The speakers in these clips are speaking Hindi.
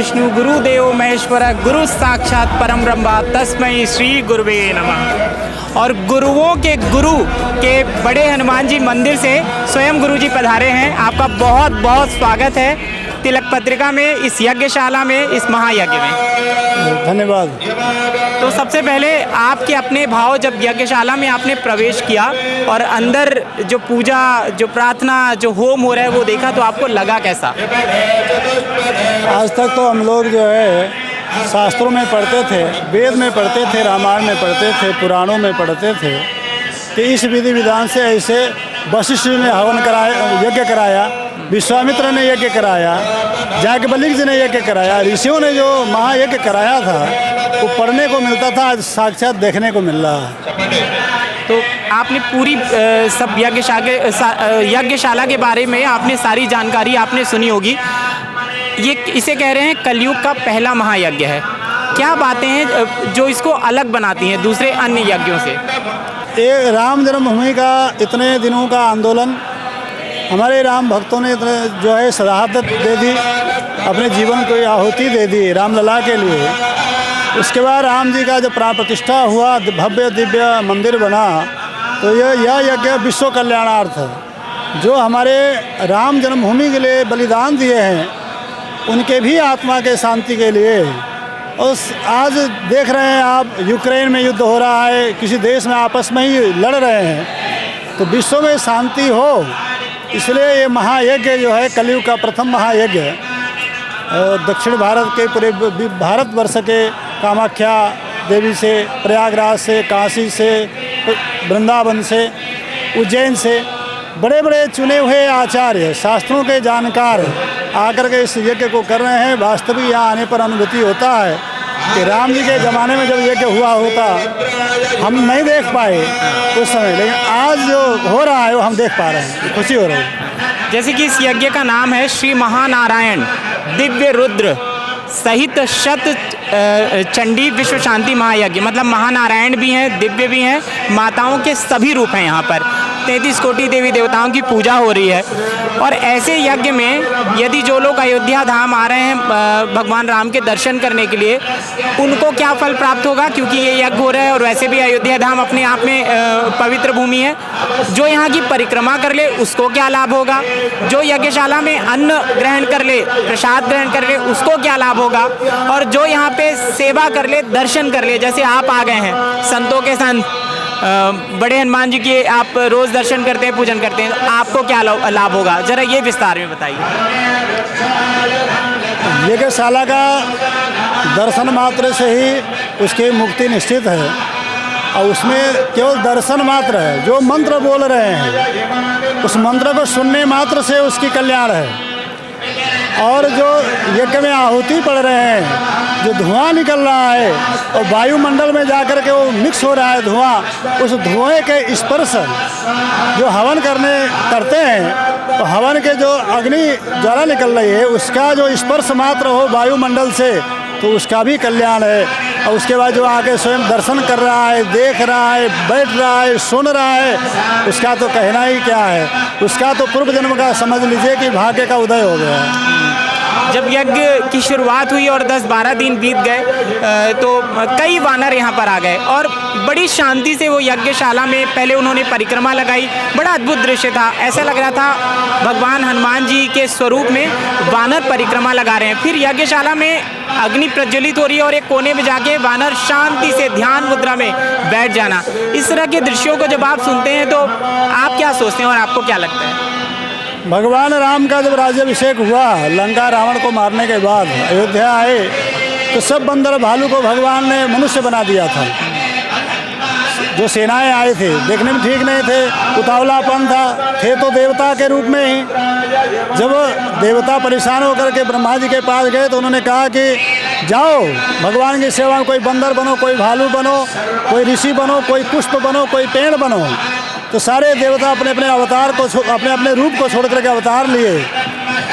विष्णु गुरुदेव महेश्वर गुरु साक्षात परम ब्रह्म तस्मै श्री गुरुवे नमः। और गुरुओं के गुरु के बड़े हनुमान जी मंदिर से स्वयं गुरु जी पधारे हैं। आपका बहुत बहुत स्वागत है तिलक पत्रिका में, इस यज्ञशाला में, इस महायज्ञ में। धन्यवाद। तो सबसे पहले आपके अपने भाव, जब यज्ञशाला में आपने प्रवेश किया और अंदर जो पूजा, जो प्रार्थना, जो होम हो रहा है वो देखा तो आपको लगा कैसा? आज तक तो हम लोग जो है शास्त्रों में पढ़ते थे, वेद में पढ़ते थे, रामायण में पढ़ते थे, पुराणों में पढ़ते थे कि इस विधि विधान से ऐसे वशिष्ठ ने हवन कराया, यज्ञ कराया, विश्वामित्र ने यज्ञ कराया, याज्ञवल्क्य जी ने यज्ञ कराया, ऋषियों ने जो महायज्ञ कराया था वो पढ़ने को मिलता था, आज साक्षात देखने को मिल रहा है। तो आपने पूरी सब यज्ञशाला के बारे में आपने सारी जानकारी आपने सुनी होगी। ये इसे कह रहे हैं कलयुग का पहला महायज्ञ है। क्या बातें हैं जो इसको अलग बनाती हैं दूसरे अन्य यज्ञों से? ये राम जन्मभूमि का इतने दिनों का आंदोलन, हमारे राम भक्तों ने इतने जो है शहादत दे दी, अपने जीवन को आहुति दे दी रामलला के लिए। उसके बाद राम जी का जब प्राण प्रतिष्ठा हुआ, भव्य दिव्य मंदिर बना, तो यह यज्ञ विश्व कल्याणार्थ है। जो हमारे राम जन्मभूमि के लिए बलिदान दिए हैं उनके भी आत्मा के शांति के लिए। और आज देख रहे हैं आप, यूक्रेन में युद्ध हो रहा है, किसी देश में आपस में ही लड़ रहे हैं, तो विश्व में शांति हो, इसलिए ये महायज्ञ जो है कलयुग का प्रथम महायज्ञ है। दक्षिण भारत के पूरे भारतवर्ष के कामाख्या देवी से, प्रयागराज से, काशी से, वृंदावन से, उज्जैन से बड़े बड़े चुने हुए आचार्य, शास्त्रों के जानकार आकर के इस यज्ञ को कर रहे हैं। वास्तविक यहाँ आने पर अनुभूति होता है कि राम जी के ज़माने में जब यज्ञ हुआ होता हम नहीं देख पाए उस समय, लेकिन आज जो हो रहा है वो हम देख पा रहे हैं, खुशी हो रही है। जैसे कि इस यज्ञ का नाम है श्री महानारायण दिव्य रुद्र सहित शत चंडी विश्व शांति महायज्ञ, मतलब महानारायण भी हैं, दिव्य भी हैं, माताओं के सभी रूप हैं। यहाँ पर 33 कोटि देवी देवताओं की पूजा हो रही है। और ऐसे यज्ञ में यदि जो लोग अयोध्या धाम आ रहे हैं भगवान राम के दर्शन करने के लिए, उनको क्या फल प्राप्त होगा? क्योंकि ये यज्ञ हो रहा है और वैसे भी अयोध्या धाम अपने आप में पवित्र भूमि है। जो यहाँ की परिक्रमा कर ले उसको क्या लाभ होगा? जो यज्ञशाला में अन्न ग्रहण कर ले, प्रसाद ग्रहण कर ले, उसको क्या लाभ होगा? और जो यहाँ पे सेवा कर ले, दर्शन कर ले, जैसे आप आ गए हैं संतों के संत, बड़े हनुमान जी के आप रोज़ दर्शन करते हैं, पूजन करते हैं, तो आपको क्या लाभ होगा? ज़रा ये विस्तार में बताइए। यज्ञशाला का दर्शन मात्र से ही उसकी मुक्ति निश्चित है, और उसमें केवल दर्शन मात्र है। जो मंत्र बोल रहे हैं उस मंत्र को सुनने मात्र से उसकी कल्याण है। और जो यज्ञ में आहुति पड़ रहे हैं, जो धुआं निकल रहा है और वायुमंडल में जाकर के वो मिक्स हो रहा है धुआं, उस धुएं के स्पर्श जो हवन करते हैं, तो हवन के जो अग्नि ज्वाला निकल रही है उसका जो स्पर्श मात्र हो वायुमंडल से, तो उसका भी कल्याण है। और उसके बाद जो आके स्वयं दर्शन कर रहा है, देख रहा है, बैठ रहा है, सुन रहा है, उसका तो कहना ही क्या है। उसका तो पूर्व जन्म का समझ लीजिए कि भाग्य का उदय हो गया है। जब यज्ञ की शुरुआत हुई और 10-12 दिन बीत गए तो कई वानर यहाँ पर आ गए और बड़ी शांति से वो यज्ञशाला में पहले उन्होंने परिक्रमा लगाई। बड़ा अद्भुत दृश्य था, ऐसा लग रहा था भगवान हनुमान जी के स्वरूप में वानर परिक्रमा लगा रहे हैं। फिर यज्ञशाला में अग्नि प्रज्वलित हो रही है और एक कोने में जाके वानर शांति से ध्यान मुद्रा में बैठ जाना। इस तरह के दृश्यों को जब आप सुनते हैं तो आप क्या सोचते हैं और आपको क्या लगता है? भगवान राम का जब राज्याभिषेक हुआ, लंका रावण को मारने के बाद अयोध्या आए, तो सब बंदर भालू को भगवान ने मनुष्य बना दिया था। जो सेनाएं आए थे देखने में ठीक नहीं थे, उतावलापन था, थे तो देवता के रूप में ही। जब देवता परेशान होकर के ब्रह्मा जी के पास गए तो उन्होंने कहा कि जाओ भगवान की सेवा में, कोई बंदर बनो, कोई भालू बनो, कोई ऋषि बनो, कोई पुष्प बनो, कोई पेड़ बनो। तो सारे देवता अपने अपने अवतार को, अपने अपने रूप को छोड़ करके अवतार लिए।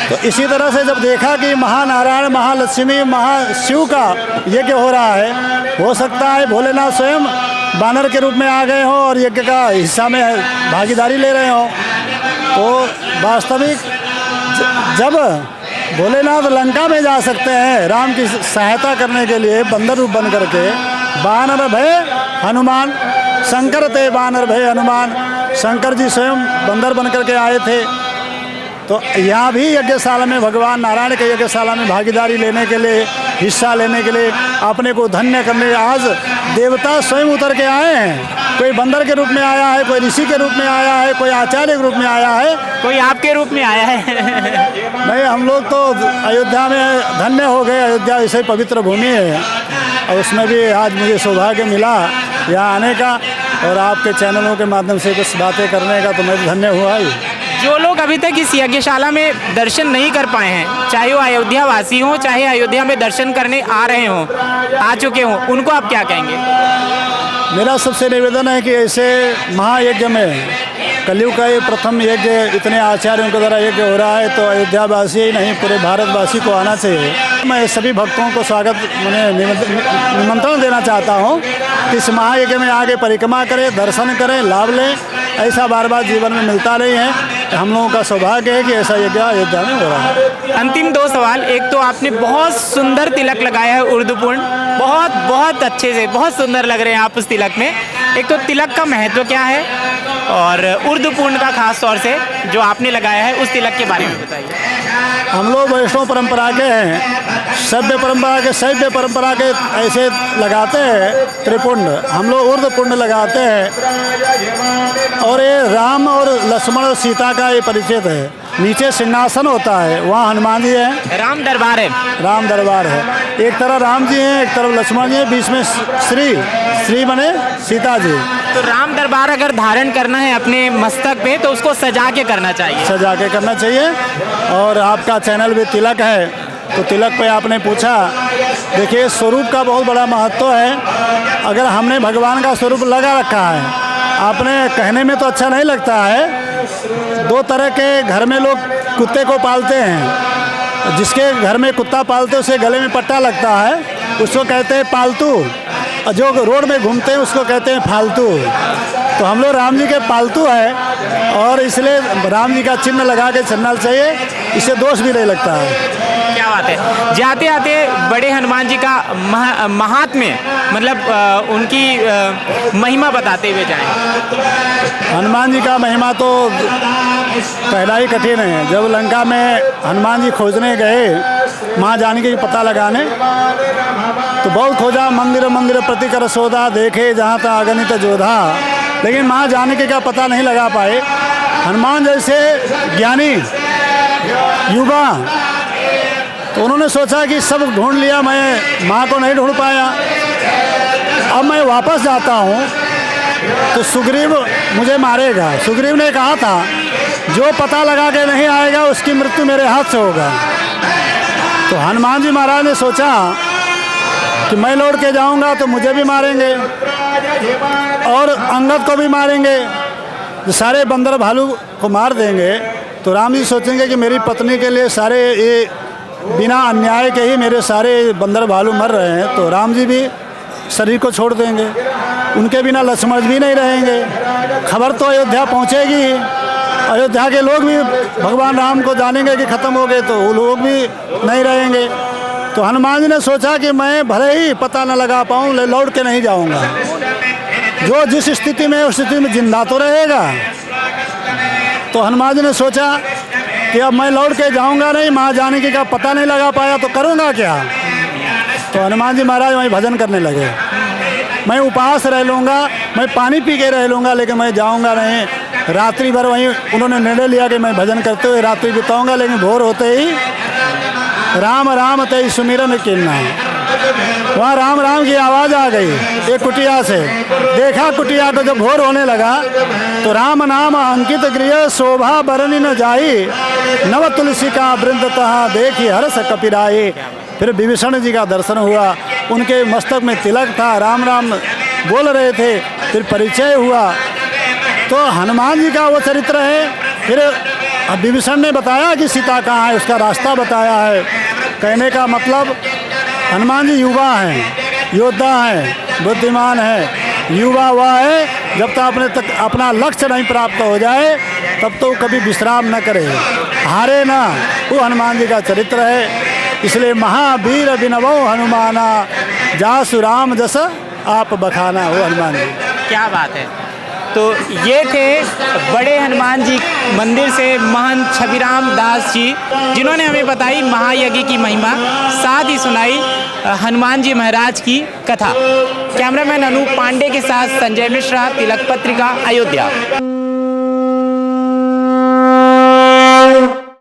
तो इसी तरह से जब देखा कि महानारायण, महालक्ष्मी, महाशिव का यज्ञ हो रहा है, हो सकता है भोलेनाथ स्वयं बानर के रूप में आ गए हों और यज्ञ का हिस्सा में भागीदारी ले रहे हों। तो वास्तविक जब भोलेनाथ लंका में जा सकते हैं राम की सहायता करने के लिए बंदर रूप बन करके। बानर भय हनुमान, शंकर ते बानर भय हनुमान, शंकर जी स्वयं बंदर बन करके आए थे। तो यहाँ भी यज्ञशाला में भगवान नारायण के यज्ञशाला में भागीदारी लेने के लिए, हिस्सा लेने के लिए, अपने को धन्य करने आज देवता स्वयं उतर के आए हैं। कोई बंदर के रूप में आया है, कोई ऋषि के रूप में आया है, कोई आचार्य के रूप में आया है, कोई आपके रूप में आया है। नहीं, हम लोग तो अयोध्या में धन्य हो गए। अयोध्या ऐसे पवित्र भूमि है और उसमें भी आज मुझे सौभाग्य मिला यहाँ आने का और आपके चैनलों के माध्यम से कुछ बातें करने का, तो मैं धन्य हुआ ही। जो लोग अभी तक इस यज्ञशाला में दर्शन नहीं कर पाए हैं, चाहे वो अयोध्या वासी हों, चाहे अयोध्या में दर्शन करने आ रहे हों, आ चुके हों, उनको आप क्या कहेंगे? मेरा सबसे निवेदन है कि ऐसे महायज्ञ में, कलयुग का ये प्रथम यज्ञ, इतने आचार्यों के द्वारा यज्ञ हो रहा है, तो अयोध्या वासी ही नहीं पूरे भारतवासी को आना चाहिए। मैं सभी भक्तों को स्वागत निमंत्रण देना चाहता हूँ कि इस महायज्ञ में आगे परिक्रमा करें, दर्शन करें, लाभ लें। ऐसा बार बार जीवन में मिलता नहीं है। हम लोगों का सौभाग्य है कि ऐसा यज्ञ अयोध्या में हो रहा है। अंतिम 2 सवाल। एक तो आपने बहुत सुंदर तिलक लगाया है उर्दूपूर्ण, बहुत बहुत अच्छे से, बहुत सुंदर लग रहे हैं आप उस तिलक में। एक तो तिलक का महत्व क्या है और उर्दूपूर्ण का खास तौर से जो आपने लगाया है उस तिलक के बारे में बताइए। हम लोग वैष्णव परंपरा के हैं, सभ्य परंपरा के ऐसे लगाते हैं त्रिपुंड, हम लोग उर्दपुंड लगाते हैं। और ये राम और लक्ष्मण और सीता का ये परिचय है। नीचे सिंहासन होता है, वहाँ हनुमान जी हैं, राम दरबार है। राम दरबार है। एक तरफ राम जी हैं, एक तरफ लक्ष्मण जी हैं, बीच में श्री बने सीता जी। तो राम दरबार अगर धारण करना है अपने मस्तक पे तो उसको सजा के करना चाहिए। सजा के करना चाहिए। और आपका चैनल भी तिलक है, तो तिलक पे आपने पूछा, देखिए स्वरूप का बहुत बड़ा महत्व है। अगर हमने भगवान का स्वरूप लगा रखा है, आपने कहने में तो अच्छा नहीं लगता है। 2 तरह के घर में लोग कुत्ते को पालते हैं। जिसके घर में कुत्ता पालते हैं उसे गले में पट्टा लगता है, उसको कहते हैं पालतू, और जो रोड में घूमते हैं उसको कहते हैं फालतू। तो हम लोग राम जी के पालतू है और इसलिए राम जी का चिन्ह लगा के चलना चाहिए, इससे दोष भी नहीं लगता है। क्या बात है। जाते आते बड़े हनुमान जी का महात्म्य, मतलब उनकी महिमा बताते हुए जाएं। हनुमान जी का महिमा तो कहना ही कठिन है। जब लंका में हनुमान जी खोजने गए माँ जानकी का पता लगाने, तो बहुत खोजा, मंदिर मंदिर प्रति कर सोधा, देखे जहाँ तक अगणित जोधा, लेकिन माँ जानकी का पता नहीं लगा पाए। हनुमान जैसे ज्ञानी युवा, तो उन्होंने सोचा कि सब ढूंढ लिया, मैं माँ को नहीं ढूंढ पाया, अब मैं वापस जाता हूँ तो सुग्रीव मुझे मारेगा। सुग्रीव ने कहा था जो पता लगा के नहीं आएगा उसकी मृत्यु मेरे हाथ से होगा। तो हनुमान जी महाराज ने सोचा कि मैं लौट के जाऊंगा तो मुझे भी मारेंगे और अंगद को भी मारेंगे, जो सारे बंदर भालू को मार देंगे। तो राम जी सोचेंगे कि मेरी पत्नी के लिए सारे ये बिना अन्याय के ही मेरे सारे बंदर भालू मर रहे हैं, तो राम जी भी शरीर को छोड़ देंगे, उनके बिना लक्ष्मण भी नहीं रहेंगे। खबर तो अयोध्या पहुंचेगी ही, अयोध्या के लोग भी भगवान राम को जानेंगे कि ख़त्म हो गए, तो वो लोग भी नहीं रहेंगे। तो हनुमान जी ने सोचा कि मैं भले ही पता न लगा पाऊँ, लौट के नहीं जाऊँगा। जो जिस स्थिति में उस स्थिति में जिंदा तो रहेगा। तो हनुमान जी ने सोचा कि अब मैं लौट के जाऊँगा नहीं, माँ जानकी का पता नहीं लगा पाया तो करूँगा क्या। तो हनुमान जी महाराज वहीं भजन करने लगे। मैं उपवास रह लूँगा, मैं पानी पी के रह लूँगा, लेकिन मैं जाऊँगा नहीं। रात्रि भर वहीं उन्होंने निर्णय लिया कि मैं भजन करते हुए रात्रि बिताऊँगा, लेकिन भोर होते ही राम राम तेई सुमिरन कीन्ना, वहाँ राम राम की आवाज़ आ गई एक कुटिया से। देखा कुटिया को जब भोर होने लगा तो राम नाम अंकित गृह शोभा बरनी न जाई, नव तुलसी का वृंद तहाँ देखी हर्ष कपिराई। फिर विभीषण जी का दर्शन हुआ, उनके मस्तक में तिलक था, राम राम बोल रहे थे। फिर परिचय हुआ, तो हनुमान जी का वो चरित्र है। फिर विभीषण ने बताया कि सीता कहाँ है, उसका रास्ता बताया है। कहने का मतलब हनुमान जी युवा हैं, योद्धा हैं, बुद्धिमान हैं। युवा हुआ है जब तक अपना लक्ष्य नहीं प्राप्त हो जाए तब तो कभी विश्राम न करे। हारे ना, वो हनुमान जी का चरित्र है। इसलिए महावीर बिनवो हनुमाना, जासु राम जस आप बखाना, वो हनुमान जी। क्या बात है। तो ये थे बड़े हनुमान जी मंदिर से महंत छबिराम दास जी, जिन्होंने हमें बताई महायज्ञ की महिमा, साथ ही सुनाई हनुमान जी महाराज की कथा। कैमरामैन अनूप पांडे के साथ संजय मिश्रा, तिलक पत्रिका, अयोध्या।